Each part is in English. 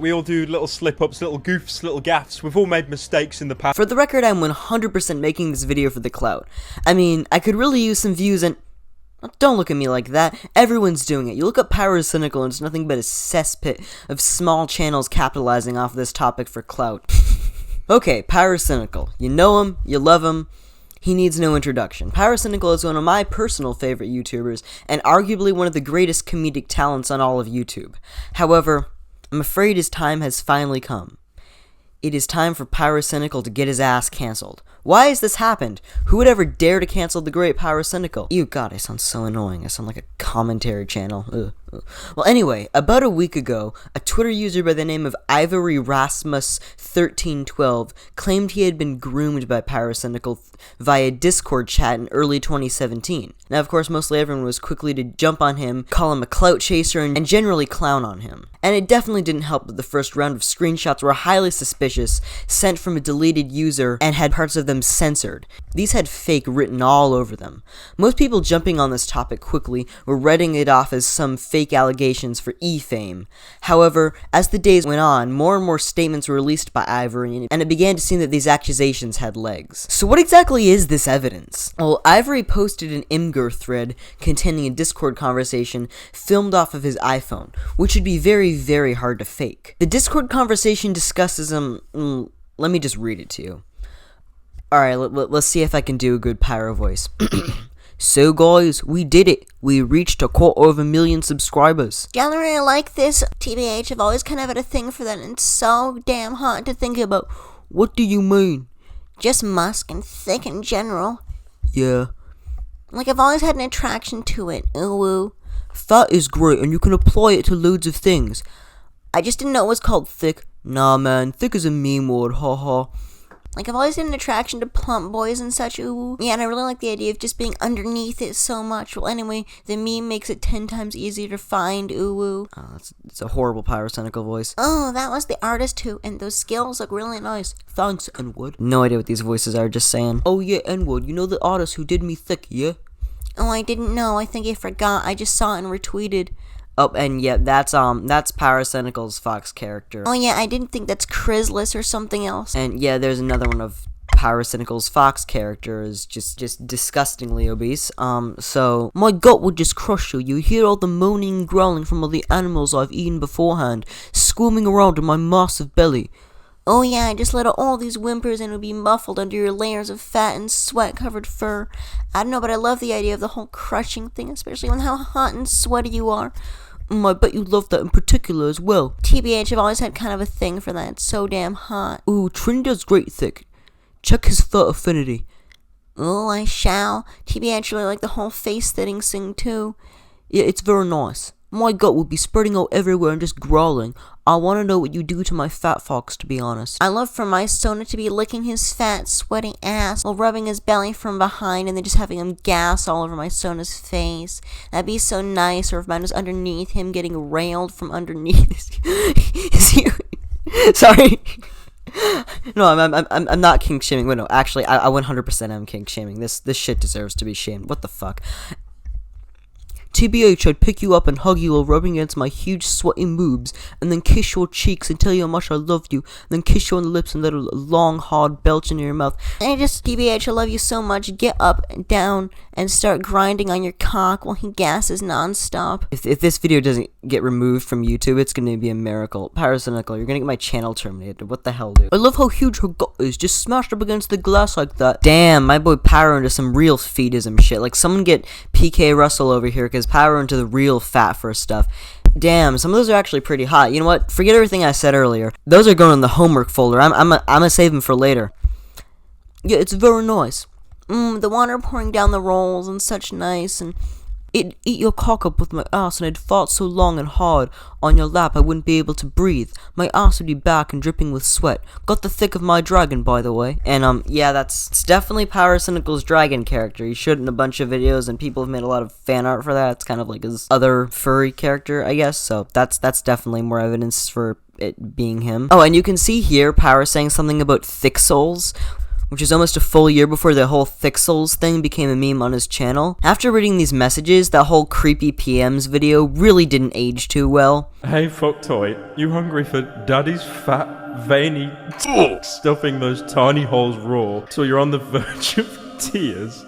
We all do little slip-ups, little goofs, little gaffes. We've all made mistakes in the past. For the record, I'm 100% making this video for the clout. I mean, I could really use some views and... Don't look at me like that. Everyone's doing it. You look up Pyrocynical and it's nothing but a cesspit of small channels capitalizing off this topic for clout. Okay, Pyrocynical. You know him, you love him. He needs no introduction. Pyrocynical is one of my personal favorite YouTubers, and arguably one of the greatest comedic talents on all of YouTube. However, I'm afraid his time has finally come. It is time for Pyrocynical to get his ass cancelled. Why has this happened? Who would ever dare to cancel the great Pyrocynical? Ew, God, I sound so annoying. I sound like a commentary channel. Ugh. Well, anyway, about a week ago, a Twitter user by the name of Ivory Rasmus 1312 claimed he had been groomed by Pyrocynical via Discord chat in early 2017. Now, of course, mostly everyone was quickly to jump on him, call him a clout chaser, and generally clown on him. And it definitely didn't help that the first round of screenshots were highly suspicious, sent from a deleted user, and had parts of them censored. These had fake written all over them. Most people jumping on this topic quickly were writing it off as some fake allegations for e-fame. However, as the days went on, more and more statements were released by Ivory, and it began to seem that these accusations had legs. So what exactly is this evidence? Well, Ivory posted an Imgur thread containing a Discord conversation filmed off of his iPhone, which would be very, very hard to fake. The Discord conversation discusses let me just read it to you. Alright, let's see if I can do a good pyro voice. So guys, we did it. We reached 250,000 subscribers. Yeah, I really like this. TBH, I've always kind of had a thing for that, and it's so damn hot to think about. What do you mean? Just musk and thick in general. Yeah. Like, I've always had an attraction to it. Ooh. Fat is great, and you can apply it to loads of things. I just didn't know it was called thick. Nah, man, thick is a meme word, haha. Like, I've always had an attraction to plump boys and such, ooh. Yeah, and I really like the idea of just being underneath it so much. Well, anyway, the meme makes it 10 times easier to find, ooh. Oh, it's a horrible Pyrocynical voice. Oh, that was the artist who, and those skills look really nice. Thanks, N-word. No idea what these voices are, just saying. Oh yeah, N-word, you know the artist who did me thick, yeah? Oh, I didn't know. I think I forgot. I just saw it and retweeted. Oh, and yeah, that's Pyrocynical's Fox character. Oh yeah, I didn't think that's Chrysalis or something else. And yeah, there's another one of Pyrocynical's Fox character is just disgustingly obese. So my gut would just crush you. You hear all the moaning and growling from all the animals I've eaten beforehand, squirming around in my massive belly. Oh yeah, I just let out all these whimpers and it would be muffled under your layers of fat and sweat-covered fur. I don't know, but I love the idea of the whole crushing thing, especially with how hot and sweaty you are. I bet you love that in particular as well. TBH, I've always had kind of a thing for that. It's so damn hot. Ooh, Trinidad's great thick. Check his fur affinity. Oh, I shall. TBH, really like the whole face thing too. Yeah, it's very nice. My gut will be spreading out everywhere and just growling. I want to know what you do to my fat fox, to be honest. I love for my Sona to be licking his fat, sweaty ass while rubbing his belly from behind and then just having him gas all over my Sona's face. That'd be so nice. Or if mine was underneath him getting railed from underneath. Is he... Sorry. No, I'm not kink shaming. Wait, no, actually, I 100% am kink shaming. This shit deserves to be shamed. What the fuck? TBH, I'd pick you up and hug you while rubbing against my huge sweaty boobs, and then kiss your cheeks and tell you how much I love you, then kiss you on the lips and let a long, hard belch into your mouth. TBH, I love you so much. Get up and down and start grinding on your cock while he gasses nonstop. If this video doesn't get removed from YouTube, it's gonna be a miracle. Pyrocynical, you're gonna get my channel terminated. What the hell, dude? I love how huge her gut is, just smashed up against the glass like that. Damn, my boy Pyro into some real fetism shit. Like, someone get PK Russell over here, because Pyro into the real fat for stuff. Damn, some of those are actually pretty hot. You know what? Forget everything I said earlier. Those are going in the homework folder. I'm gonna save them for later. Yeah, it's very nice. The water pouring down the rolls and such nice, and it'd eat your cock up with my ass, and I'd fart so long and hard on your lap I wouldn't be able to breathe. My ass would be back and dripping with sweat. Got the thick of my dragon, by the way. And yeah, it's definitely Pyrocynical's dragon character. He showed it in a bunch of videos, and people have made a lot of fan art for that. It's kind of like his other furry character, I guess. So that's definitely more evidence for it being him. Oh, and you can see here Pyro saying something about thick souls. which is almost a full year before the whole Thixels thing became a meme on his channel. After reading these messages, that whole creepy PMs video really didn't age too well. Hey fucktoy, you hungry for daddy's fat, veiny stuffing those tiny holes raw so you're on the verge of tears?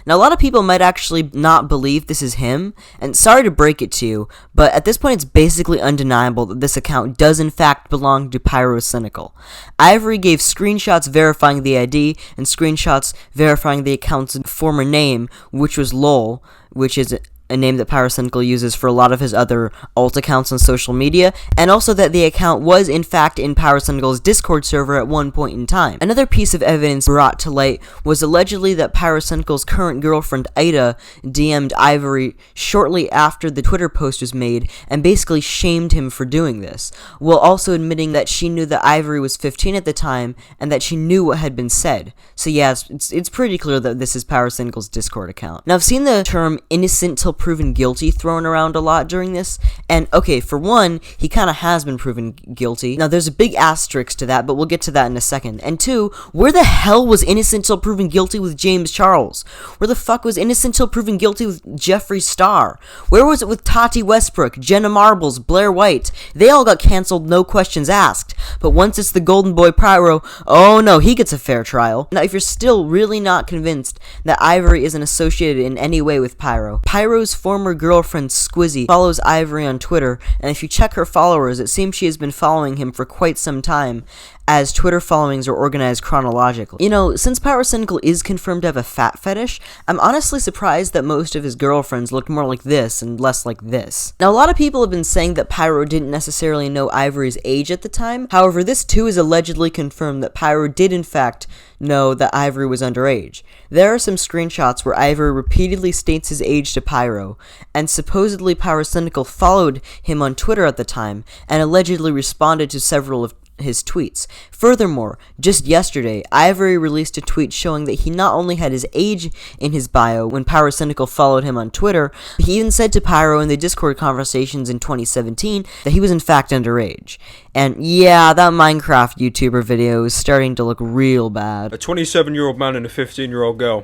Now, a lot of people might actually not believe this is him, and sorry to break it to you, but at this point it's basically undeniable that this account does in fact belong to Pyrocynical. Ivory gave screenshots verifying the ID, and screenshots verifying the account's former name, which was LOL, which is a name that Pyrocynical uses for a lot of his other alt accounts on social media, and also that the account was in fact in Pyrocynical's Discord server at one point in time. Another piece of evidence brought to light was allegedly that Pyrocynical's current girlfriend Ida DM'd Ivory shortly after the Twitter post was made and basically shamed him for doing this, while also admitting that she knew that Ivory was 15 at the time and that she knew what had been said. So yeah, it's pretty clear that this is Pyrocynical's Discord account. Now, I've seen the term innocent till proven guilty thrown around a lot during this, and okay, for one, he kind of has been proven guilty. Now, there's a big asterisk to that, but we'll get to that in a second. And two, where the hell was innocent till proven guilty with James Charles? Where the fuck was innocent till proven guilty with Jeffree Star? Where was it with Tati Westbrook, Jenna Marbles, Blair White? They all got cancelled, no questions asked. But once it's the golden boy Pyro, oh no, he gets a fair trial. Now, if you're still really not convinced that Ivory isn't associated in any way with Pyro's former girlfriend Squizzy follows Ivory on Twitter, and if you check her followers, it seems she has been following him for quite some time, as Twitter followings are organized chronologically. You know, since Pyrocynical is confirmed to have a fat fetish, I'm honestly surprised that most of his girlfriends look more like this and less like this. Now, a lot of people have been saying that Pyro didn't necessarily know Ivory's age at the time. However, this too is allegedly confirmed that Pyro did in fact know that Ivory was underage. There are some screenshots where Ivory repeatedly states his age to Pyro, and supposedly Pyrocynical followed him on Twitter at the time, and allegedly responded to several of his tweets. Furthermore, just yesterday, Ivory released a tweet showing that he not only had his age in his bio when Pyrocynical followed him on Twitter, but he even said to Pyro in the Discord conversations in 2017 that he was in fact underage. And yeah, that Minecraft YouTuber video is starting to look real bad. A 27-year-old man and a 15-year-old girl.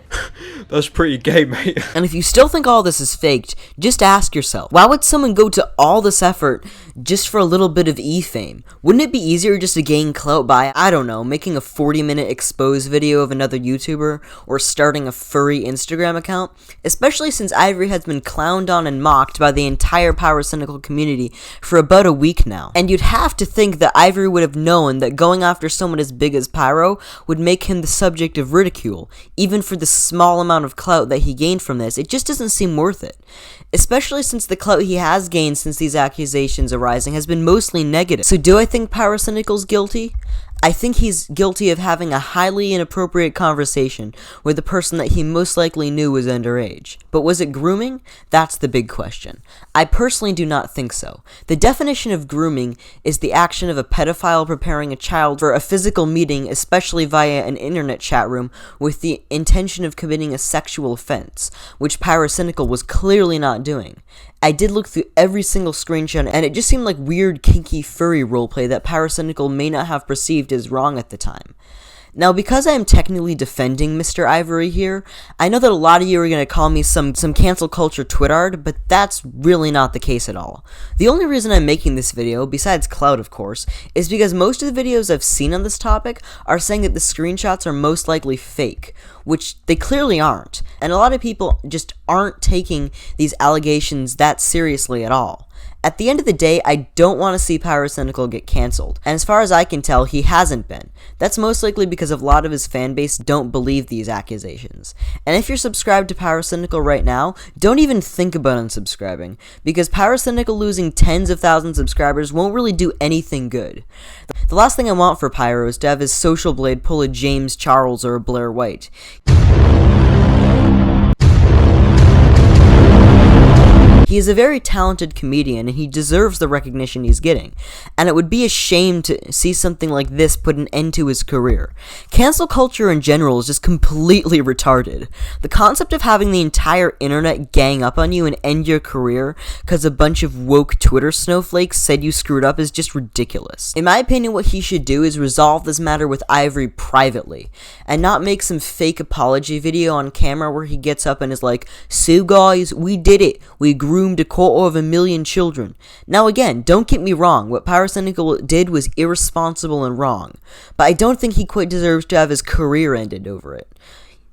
That's pretty gay, mate. And if you still think all this is faked, just ask yourself, why would someone go to all this effort just for a little bit of e-fame? Wouldn't it be easier just to gain clout by, I don't know, making a 40-minute expose video of another YouTuber, or starting a furry Instagram account? Especially since Ivory has been clowned on and mocked by the entire Pyrocynical community for about a week now. And you'd have to think that Ivory would have known that going after someone as big as Pyro would make him the subject of ridicule, even for the small amount of clout that he gained from this. It just doesn't seem worth it. Especially since the clout he has gained since these accusations arising has been mostly negative. So do I think Pyrocynical's guilty? I think he's guilty of having a highly inappropriate conversation with a person that he most likely knew was underage. But was it grooming? That's the big question. I personally do not think so. The definition of grooming is the action of a pedophile preparing a child for a physical meeting, especially via an internet chat room, with the intention of committing a sexual offense, which Pyrocynical was clearly not doing. I did look through every single screenshot, and it just seemed like weird, kinky, furry roleplay that Pyrocynical may not have perceived as wrong at the time. Now, because I am technically defending Mr. Ivory here, I know that a lot of you are going to call me some cancel culture twitard, but that's really not the case at all. The only reason I'm making this video, besides clout of course, is because most of the videos I've seen on this topic are saying that the screenshots are most likely fake, which they clearly aren't, and a lot of people just aren't taking these allegations that seriously at all. At the end of the day, I don't want to see Pyrocynical get cancelled, and as far as I can tell, he hasn't been. That's most likely because a lot of his fanbase don't believe these accusations. And if you're subscribed to Pyrocynical right now, don't even think about unsubscribing, because Pyrocynical losing tens of thousands of subscribers won't really do anything good. The last thing I want for Pyro is to have his social blade pull a James Charles or a Blair White. He is a very talented comedian, and he deserves the recognition he's getting, and it would be a shame to see something like this put an end to his career. Cancel culture in general is just completely retarded. The concept of having the entire internet gang up on you and end your career because a bunch of woke Twitter snowflakes said you screwed up is just ridiculous. In my opinion, what he should do is resolve this matter with Ivory privately, and not make some fake apology video on camera where he gets up and is like, "So guys, we did it. We groomed 250,000 children." Now again, don't get me wrong, what Pyrocynical did was irresponsible and wrong, but I don't think he quite deserves to have his career ended over it.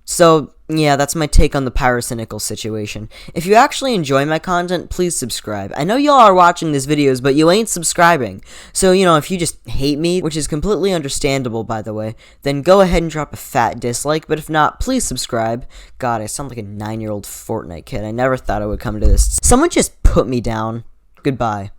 So, yeah, that's my take on the Pyrocynical situation. If you actually enjoy my content, please subscribe. I know y'all are watching these videos, but you ain't subscribing. So, if you just hate me, which is completely understandable, by the way, then go ahead and drop a fat dislike, but if not, please subscribe. God, I sound like a 9-year-old Fortnite kid. I never thought it would come to this. Someone just put me down. Goodbye.